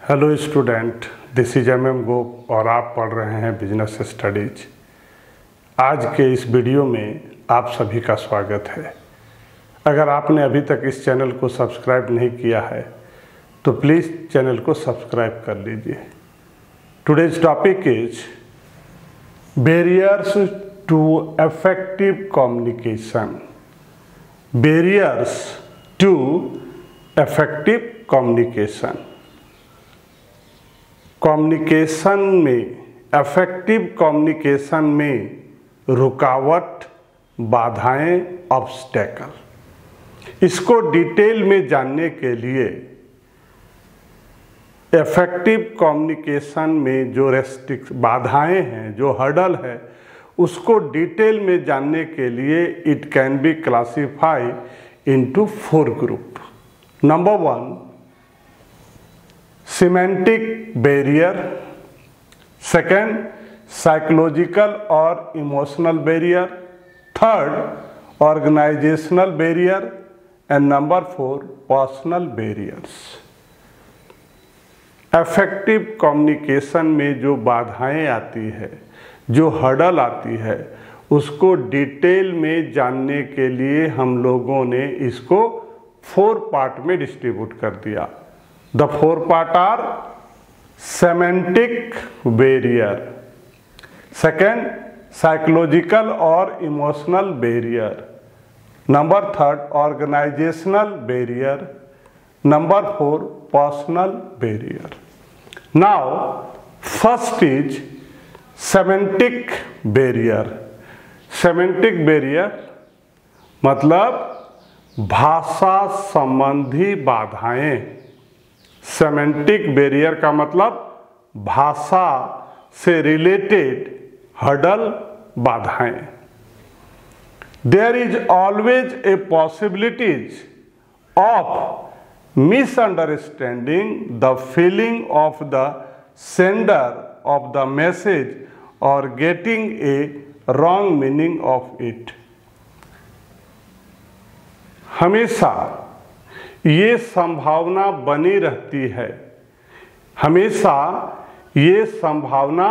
Hello student, this is MM गोप और आप पढ़ रहे हैं बिजनेस स्टडीज। आज के इस वीडियो में आप सभी का स्वागत है। अगर आपने अभी तक इस चैनल को सब्सक्राइब नहीं किया है तो प्लीज़ चैनल को सब्सक्राइब कर लीजिए। Today's topic is barriers to effective communication. Barriers to effective communication. Communication में, इफेक्टिव कम्युनिकेशन में रुकावट, बाधाएं, ऑब्स्टेकल। इसको डिटेल में जानने के लिए इफेक्टिव कम्युनिकेशन में जो बाधाएं हैं, जो हर्डल है, उसको डिटेल में जानने के लिए it can be classified into 4 group. Number 1, semantic barrier. Second, psychological और emotional barrier. Third, organisational barrier. And number 4, personal barriers. Effective communication में जो बाधाएं आती है, जो हर्डल आती है, उसको डिटेल में जानने के लिए हम लोगों ने इसको 4 पार्ट में डिस्ट्रीब्यूट कर दिया। The 4 part are semantic barrier, second psychological or emotional barrier, number 3 organizational barrier, number 4 personal barrier. Now first is semantic barrier. Semantic barrier मतलब भाषा संबंधी बाधाएं। सेमेंटिक बैरियर का मतलब भाषा से रिलेटेड हर्डल, बाधाएं। There is always a possibilities of misunderstanding the feeling of the sender of the message और getting a wrong meaning of it. हमेशा ये संभावना बनी रहती है, हमेशा ये संभावना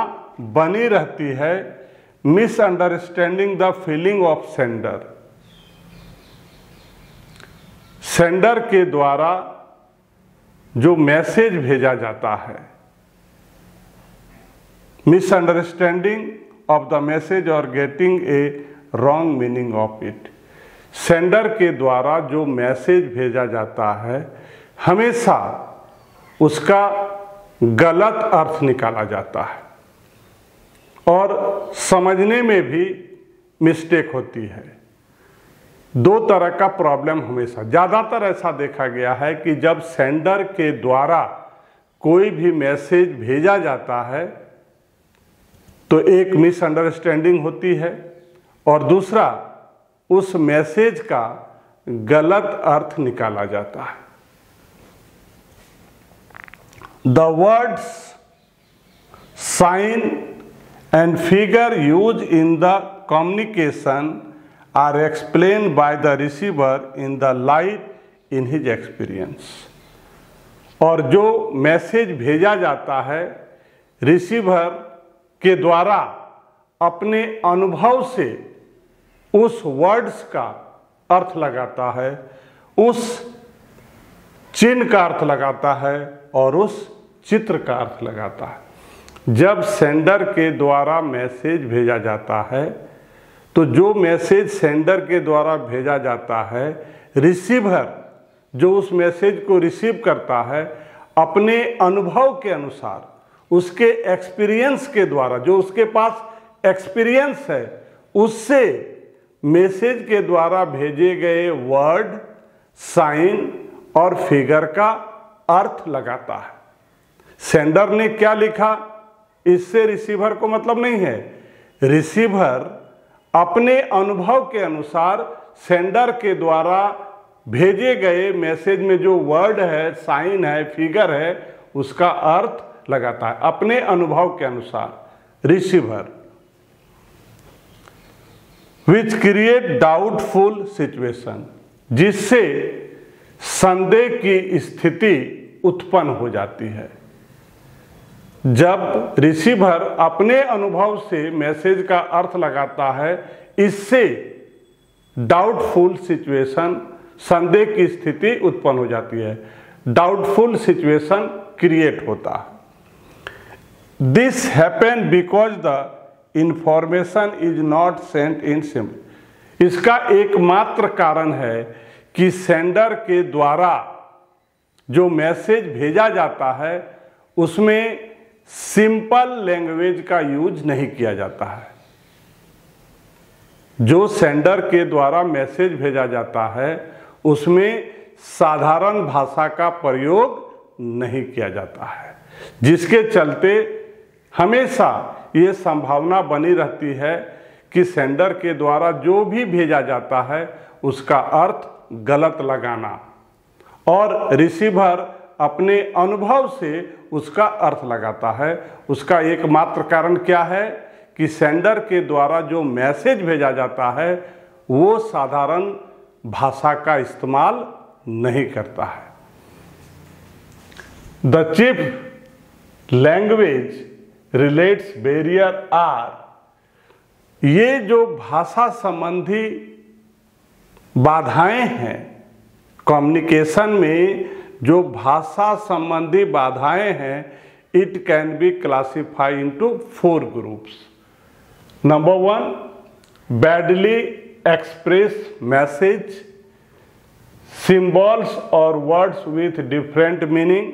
बनी रहती है misunderstanding the feeling of sender. Sender के द्वारा जो मैसेज भेजा जाता है, मिसअंडरस्टैंडिंग ऑफ द मैसेज और getting a wrong meaning of it. Sender के द्वारा जो मैसेज भेजा जाता है, हमेशा उसका गलत अर्थ निकाला जाता है और समझने में भी मिस्टेक होती है। 2 तरह का प्रॉब्लम हमेशा, ज़्यादातर ऐसा देखा गया है कि जब सेंडर के द्वारा कोई भी मैसेज भेजा जाता है तो एक मिसअंडरस्टैंडिंग होती है और दूसरा उस मैसेज का गलत अर्थ निकाला जाता है। The words, sign and figure use in the communication are explain by the receiver in the light in his experience. और जो मैसेज भेजा जाता है, रिसीवर के द्वारा अपने अनुभव से उस वर्ड्स का अर्थ लगाता है, उस चिन्ह का अर्थ लगाता है और उस चित्र का अर्थ लगाता है। जब सेंडर के द्वारा मैसेज भेजा जाता है तो जो मैसेज सेंडर के द्वारा भेजा जाता है, रिसीवर जो उस मैसेज को रिसीव करता है, अपने अनुभव के अनुसार, उसके एक्सपीरियंस के द्वारा, जो उसके पास एक्सपीरियंस है, उससे मैसेज के द्वारा भेजे गए वर्ड, साइन और फिगर का अर्थ लगाता है। सेंडर ने क्या लिखा, इससे रिसीवर को मतलब नहीं है। रिसीवर अपने अनुभव के अनुसार सेंडर के द्वारा भेजे गए मैसेज में जो वर्ड है, साइन है, फिगर है, उसका अर्थ लगाता है अपने अनुभव के अनुसार receiver. Which create doubtful situation, जिससे संदेह की स्थिति उत्पन्न हो जाती है। जब रिसीवर अपने अनुभव से मैसेज का अर्थ लगाता है, इससे डाउटफुल सिचुएशन, संदेह की स्थिति उत्पन्न हो जाती है, डाउटफुल सिचुएशन क्रिएट होता है। This happen because the information is not sent in simple. इसका एकमात्र कारण है कि सेंडर के द्वारा जो मैसेज भेजा जाता है उसमें सिंपल लैंग्वेज का यूज नहीं किया जाता है। जो सेंडर के द्वारा मैसेज भेजा जाता है उसमें साधारण भाषा का प्रयोग नहीं किया जाता है, जिसके चलते हमेशा ये संभावना बनी रहती है कि सेंडर के द्वारा जो भी भेजा जाता है उसका अर्थ गलत लगाना और रिसीवर अपने अनुभव से उसका अर्थ लगाता है। उसका एकमात्र कारण क्या है कि सेंडर के द्वारा जो मैसेज भेजा जाता है वो साधारण भाषा का इस्तेमाल नहीं करता है। The chief language relates barrier are, ये जो भाषा संबंधी बाधाएं हैं, कम्युनिकेशन में जो भाषा संबंधी बाधाएं हैं, it can be classified into 4 groups. Number 1, badly express message, symbols और words with different meaning,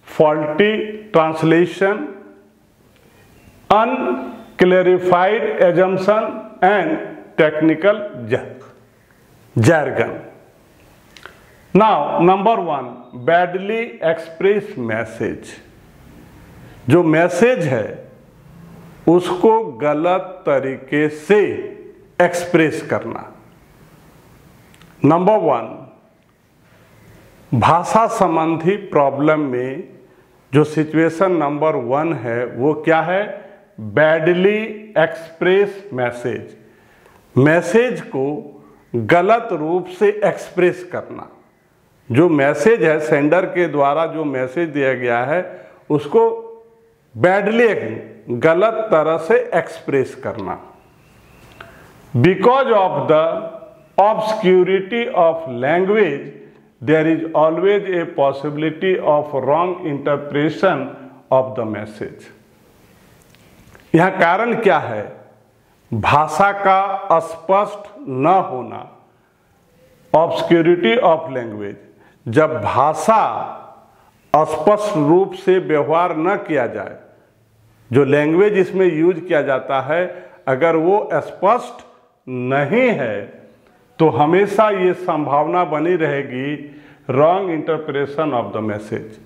faulty translation, unclarified assumption and technical jargon. Now, number 1, badly expressed message. जो मैसेज है उसको गलत तरीके से एक्सप्रेस करना। नंबर 1, भाषा संबंधी प्रॉब्लम में जो सिचुएशन नंबर 1 है वो क्या है? बैडली एक्सप्रेस मैसेज, मैसेज को गलत रूप से एक्सप्रेस करना। जो मैसेज है, सेंडर के द्वारा जो मैसेज दिया गया है उसको बैडली, गलत तरह से एक्सप्रेस करना। Because of the obscurity of language there is always a possibility of wrong interpretation of the message. यह कारण क्या है? भाषा का स्पष्ट न होना, ऑब्सक्यूरिटी ऑफ लैंग्वेज। जब भाषा स्पष्ट रूप से व्यवहार न किया जाए, जो लैंग्वेज इसमें यूज किया जाता है अगर वो स्पष्ट नहीं है तो हमेशा ये संभावना बनी रहेगी wrong interpretation of the message.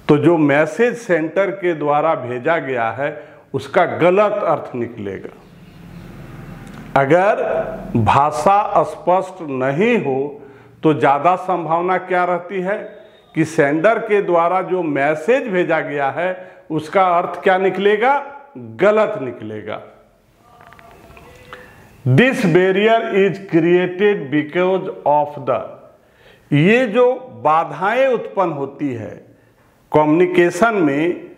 तो जो मैसेज सेंटर के द्वारा भेजा गया है उसका गलत अर्थ निकलेगा। अगर भाषा स्पष्ट नहीं हो तो ज़्यादा संभावना क्या रहती है कि सेंडर के द्वारा जो मैसेज भेजा गया है उसका अर्थ क्या निकलेगा? गलत निकलेगा। This barrier is created because of the, ये जो बाधाएं उत्पन्न होती है कम्युनिकेशन में,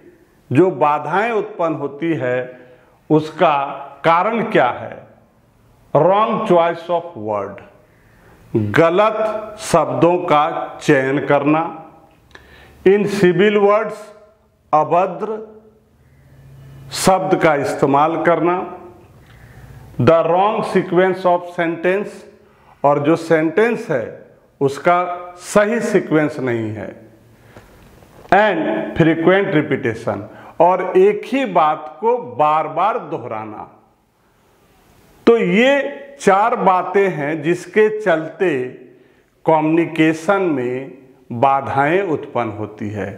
जो बाधाएं उत्पन्न होती है उसका कारण क्या है? रॉन्ग चॉइस ऑफ वर्ड, गलत शब्दों का चयन करना, इन सिविल वर्ड्स, अभद्र शब्द का इस्तेमाल करना, the wrong sequence of sentence, और जो सेंटेंस है उसका सही सीक्वेंस नहीं है, एंड फ्रीक्वेंट रिपीटेशन, और एक ही बात को बार बार दोहराना। तो ये 4 बातें हैं जिसके चलते कम्युनिकेशन में बाधाएं उत्पन्न होती है।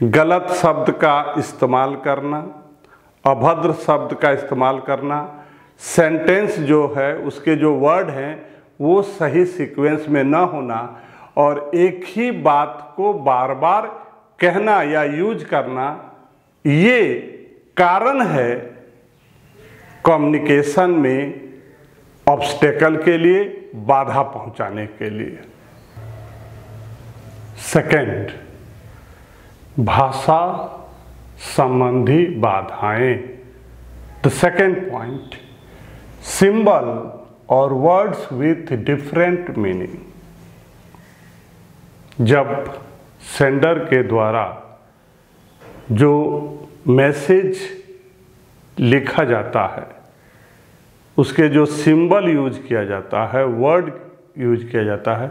गलत शब्द का इस्तेमाल करना, अभद्र शब्द का इस्तेमाल करना, सेंटेंस जो है उसके जो वर्ड हैं वो सही सीक्वेंस में न होना, और एक ही बात को बार बार कहना या यूज करना, ये कारण है कम्युनिकेशन में ऑब्स्टेकल के लिए, बाधा पहुंचाने के लिए। सेकंड, भाषा संबंधी बाधाएं। द सेकेंड पॉइंट, सिंबल और वर्ड्स विथ डिफरेंट मीनिंग। जब सेंडर के द्वारा जो मैसेज लिखा जाता है उसके जो सिंबल यूज किया जाता है, वर्ड यूज किया जाता है,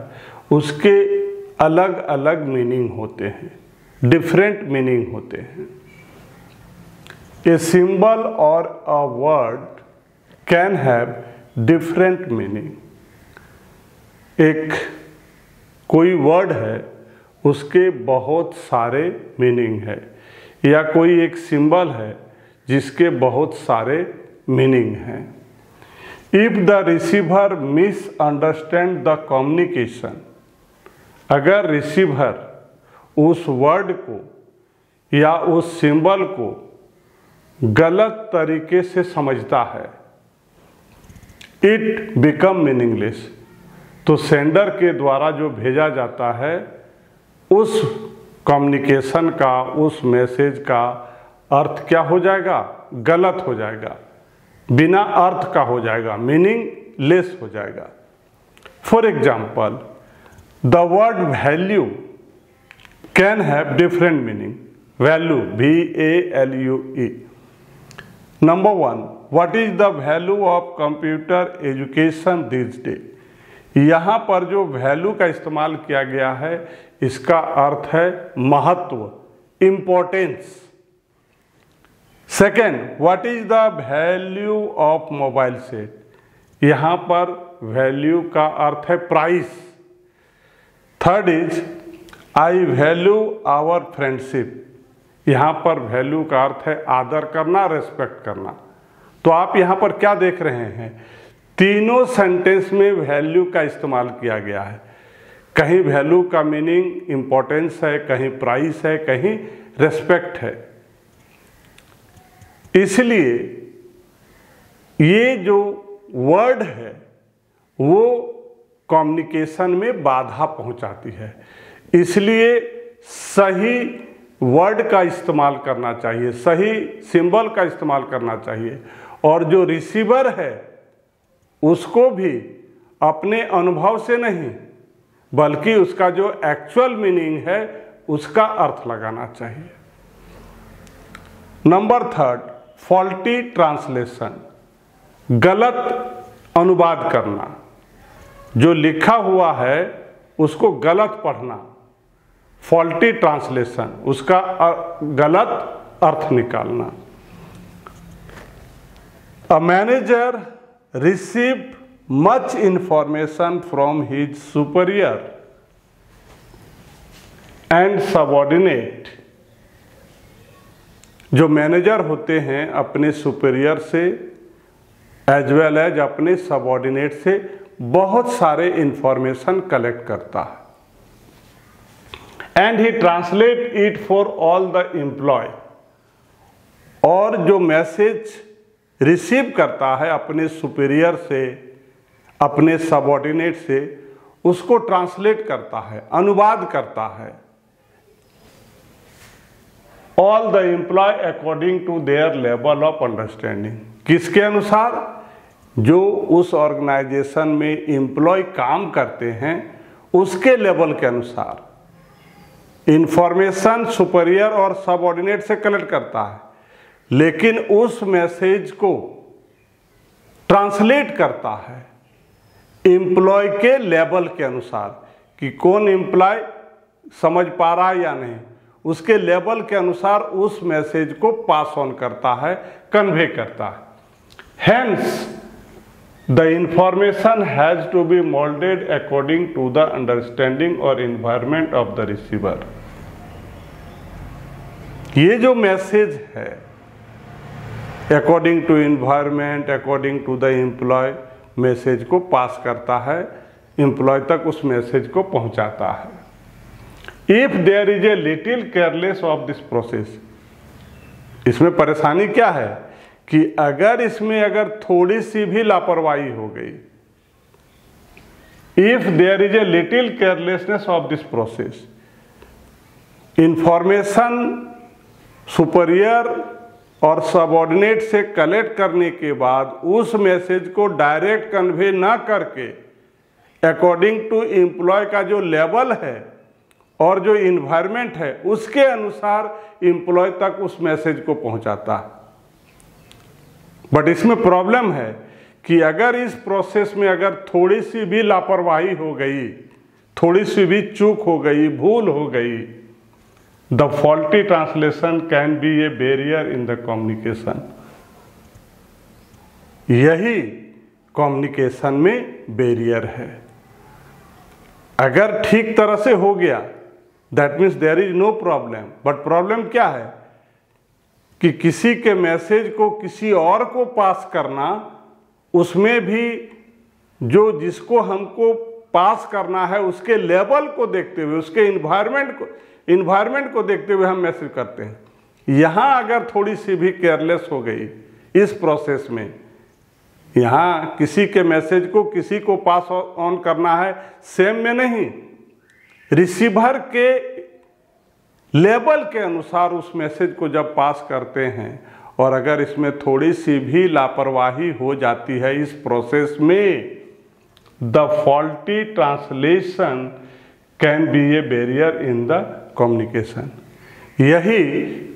उसके अलग अलग मीनिंग होते हैं, डिफरेंट मीनिंग होते हैं। ए सिंबल और a word can have different meaning. एक कोई वर्ड है उसके बहुत सारे मीनिंग है, या कोई एक सिंबल है जिसके बहुत सारे मीनिंग हैं। If the receiver misunderstand the communication, अगर रिसीवर उस वर्ड को या उस सिंबल को गलत तरीके से समझता है, इट बिकम मीनिंगलेस, तो सेंडर के द्वारा जो भेजा जाता है उस कम्युनिकेशन का, उस मैसेज का अर्थ क्या हो जाएगा? गलत हो जाएगा, बिना अर्थ का हो जाएगा, मीनिंगलेस हो जाएगा। For example, the word value can have different meaning. Value, VALUE। Number 1, what is the value of computer education this day? यहाँ पर जो वैल्यू का इस्तेमाल किया गया है इसका अर्थ है महत्व, importance. Second, what is the value of mobile set? यहाँ पर वैल्यू का अर्थ है price. Third is, I value our friendship. यहाँ पर वैल्यू का अर्थ है आदर करना, रेस्पेक्ट करना। तो आप यहाँ पर क्या देख रहे हैं? तीनों सेंटेंस में वैल्यू का इस्तेमाल किया गया है। कहीं वैल्यू का मीनिंग इम्पोर्टेंस है, कहीं प्राइस है, कहीं रेस्पेक्ट है। इसलिए ये जो वर्ड है वो कम्युनिकेशन में बाधा पहुंचाती है, इसलिए सही वर्ड का इस्तेमाल करना चाहिए, सही सिंबल का इस्तेमाल करना चाहिए, और जो रिसीवर है उसको भी अपने अनुभव से नहीं बल्कि उसका जो एक्चुअल मीनिंग है उसका अर्थ लगाना चाहिए। नंबर 3, फॉल्टी ट्रांसलेशन, गलत अनुवाद करना। जो लिखा हुआ है उसको गलत पढ़ना, फॉल्टी ट्रांसलेशन, उसका गलत अर्थ निकालना। A manager received much information from his superior and subordinate. जो मैनेजर होते हैं अपने सुपीरियर से एज वेल एज अपने सबऑर्डिनेट से बहुत सारे इंफॉर्मेशन कलेक्ट करता है, and he translate it for all the employ. और जो मैसेज रिसीव करता है अपने सुपीरियर से, अपने सबऑर्डिनेट से, उसको ट्रांसलेट करता है, अनुवाद करता है। All the employ according to their level of understanding. किसके अनुसार? जो उस ऑर्गेनाइजेशन में एम्प्लॉय काम करते हैं उसके लेवल के अनुसार इंफॉर्मेशन सुपीरियर और सबऑर्डिनेट से कलेक्ट करता है, लेकिन उस मैसेज को ट्रांसलेट करता है एम्प्लॉय के लेवल के अनुसार कि कौन एम्प्लॉय समझ पा रहा है या नहीं, उसके लेवल के अनुसार उस मैसेज को पास ऑन करता है, कन्वे करता है। Hence the information has to be moulded according to the understanding और एनवायरनमेंट ऑफ द रिसीवर। ये जो मैसेज है according to environment, according to the employ, message को पास करता है, एम्प्लॉय तक उस मैसेज को पहुंचाता है। If there is a little careless of this process, इसमें परेशानी क्या है कि अगर इसमें अगर थोड़ी सी भी लापरवाही हो गई, if there is a little carelessness of this process, information superior और सबऑर्डिनेट से कलेक्ट करने के बाद उस मैसेज को डायरेक्ट कन्वे ना करके अकॉर्डिंग टू एम्प्लॉय का जो लेवल है और जो इन्वायरमेंट है उसके अनुसार एम्प्लॉय तक उस मैसेज को पहुंचाता है। बट इसमें प्रॉब्लम है कि अगर इस प्रोसेस में अगर थोड़ी सी भी लापरवाही हो गई, थोड़ी सी भी चूक हो गई, भूल हो गई, the faulty translation can be a barrier in the communication. यही कम्युनिकेशन में बैरियर है। अगर ठीक तरह से हो गया that means there is no problem, but problem क्या है कि किसी के मैसेज को किसी और को पास करना, उसमें भी जो जिसको हमको पास करना है उसके लेवल को देखते हुए, उसके इन्वायरमेंट को देखते हुए हम मैसेज करते हैं। यहाँ अगर थोड़ी सी भी केयरलेस हो गई इस प्रोसेस में, यहाँ किसी के मैसेज को किसी को पास ऑन करना है, सेम में नहीं, रिसीवर के लेवल के अनुसार उस मैसेज को जब पास करते हैं और अगर इसमें थोड़ी सी भी लापरवाही हो जाती है इस प्रोसेस में, the faulty translation can be a barrier in the communication. यही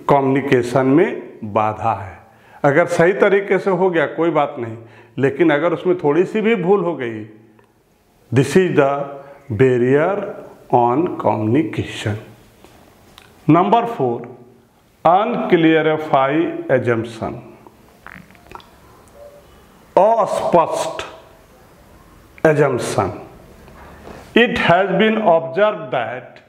कम्युनिकेशन में बाधा है। अगर सही तरीके से हो गया कोई बात नहीं, लेकिन अगर उसमें थोड़ी सी भी भूल हो गई, this is the barrier on communication. Number 4, unclarify assumption. अस्पष्ट assumption. It has been observed that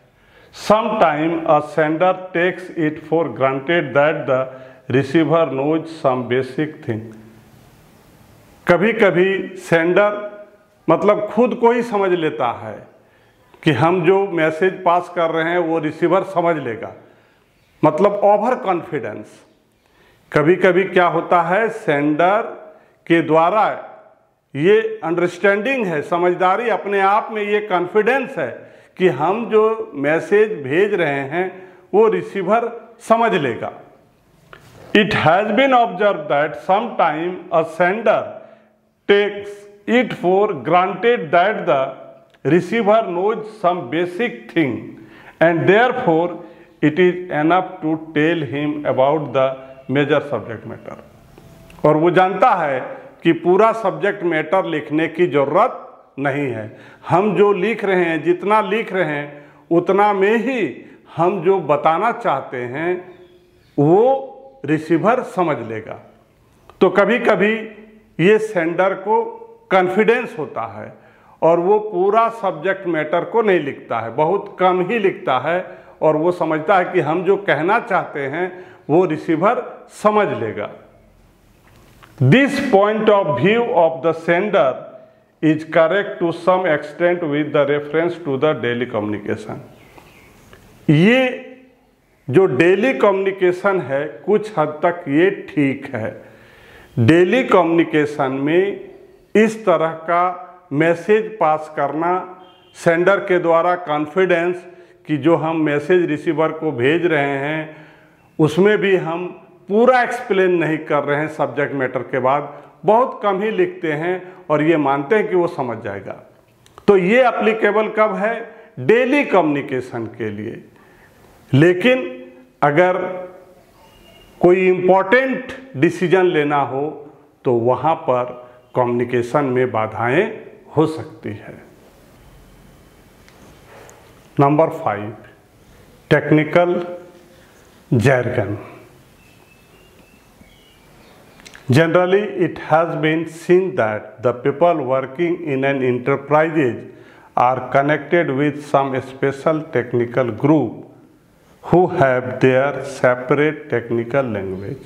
sometime a sender takes it for granted that the receiver knows some basic thing. कभी कभी सेंडर मतलब खुद को ही समझ लेता है कि हम जो मैसेज पास कर रहे हैं वो रिसीवर समझ लेगा, मतलब ओवर कॉन्फिडेंस। कभी कभी क्या होता है, सेंडर के द्वारा ये अंडरस्टैंडिंग है, समझदारी, अपने आप में ये कॉन्फिडेंस है कि हम जो मैसेज भेज रहे हैं वो रिसीवर समझ लेगा। It has been observe that sometime a sender takes it for granted that the receiver knows some basic thing and therefore it is enough to tell him about the major subject matter. और वो जानता है कि पूरा subject matter लिखने की ज़रूरत नहीं है, हम जो लिख रहे हैं, जितना लिख रहे हैं उतना में ही हम जो बताना चाहते हैं वो रिसीवर समझ लेगा। तो कभी कभी ये सेंडर को कॉन्फिडेंस होता है और वो पूरा सब्जेक्ट मैटर को नहीं लिखता है, बहुत कम ही लिखता है, और वो समझता है कि हम जो कहना चाहते हैं वो रिसीवर समझ लेगा। This point of view of the sender is correct to some extent with the reference to the daily communication. ये जो डेली कम्युनिकेशन है कुछ हद तक ये ठीक है। डेली कम्युनिकेशन में इस तरह का मैसेज पास करना, सेंडर के द्वारा कॉन्फिडेंस कि जो हम मैसेज रिसीवर को भेज रहे हैं उसमें भी हम पूरा एक्सप्लेन नहीं कर रहे हैं सब्जेक्ट मैटर के बाद, बहुत कम ही लिखते हैं और ये मानते हैं कि वो समझ जाएगा। तो ये एप्लीकेबल कब है? डेली कम्युनिकेशन के लिए। लेकिन अगर कोई इम्पोर्टेंट डिसीजन लेना हो तो वहाँ पर कम्युनिकेशन में बाधाएं हो सकती है। Number 5, technical jargon. Generally, it has been seen that the people working in an enterprise are connected with some special technical group who have their separate technical language.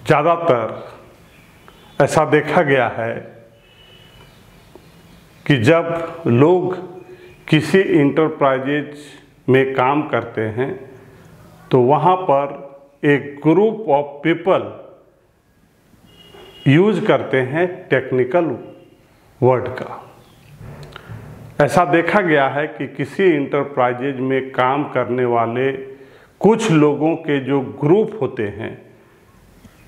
ज़्यादातर ऐसा देखा गया है कि जब लोग किसी इंटरप्राइजेज में काम करते हैं तो वहाँ पर एक ग्रुप ऑफ पीपल यूज करते हैं टेक्निकल वर्ड का। ऐसा देखा गया है कि किसी इंटरप्राइजेज में काम करने वाले कुछ लोगों के जो ग्रुप होते हैं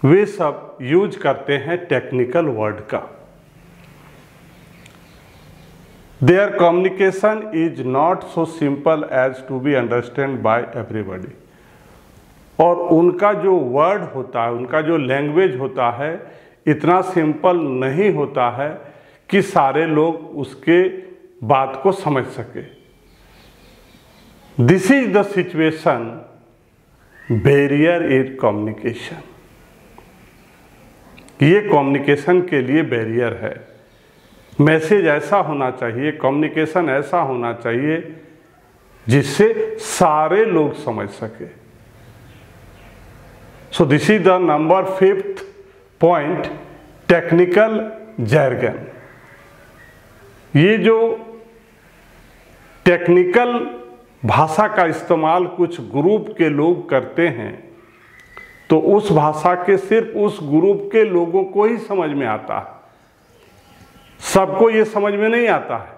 वे सब यूज करते हैं टेक्निकल वर्ड का। Their communication is not so simple as to be understand by everybody. और उनका जो वर्ड होता है, उनका जो लैंग्वेज होता है, इतना सिंपल नहीं होता है कि सारे लोग उसके बात को समझ सके। This is the situation barrier in communication. ये कम्युनिकेशन के लिए बैरियर है। मैसेज ऐसा होना चाहिए, कम्युनिकेशन ऐसा होना चाहिए जिससे सारे लोग समझ सके। So this is the number 5th point, technical jargon. ये जो टेक्निकल भाषा का इस्तेमाल कुछ ग्रुप के लोग करते हैं तो उस भाषा के सिर्फ उस ग्रुप के लोगों को ही समझ में आता है, सबको ये समझ में नहीं आता है।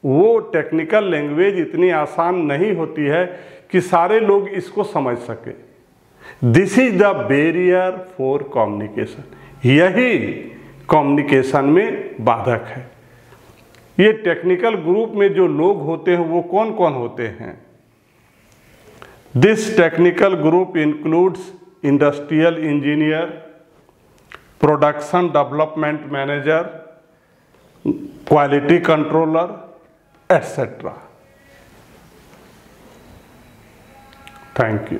वो टेक्निकल लैंग्वेज इतनी आसान नहीं होती है कि सारे लोग इसको समझ सके। This is the barrier for communication. यही कम्युनिकेशन में बाधक है। ये टेक्निकल ग्रुप में जो लोग होते हैं वो कौन कौन होते हैं? This technical group includes industrial engineer, production development manager, quality controller, etcetera. Thank you.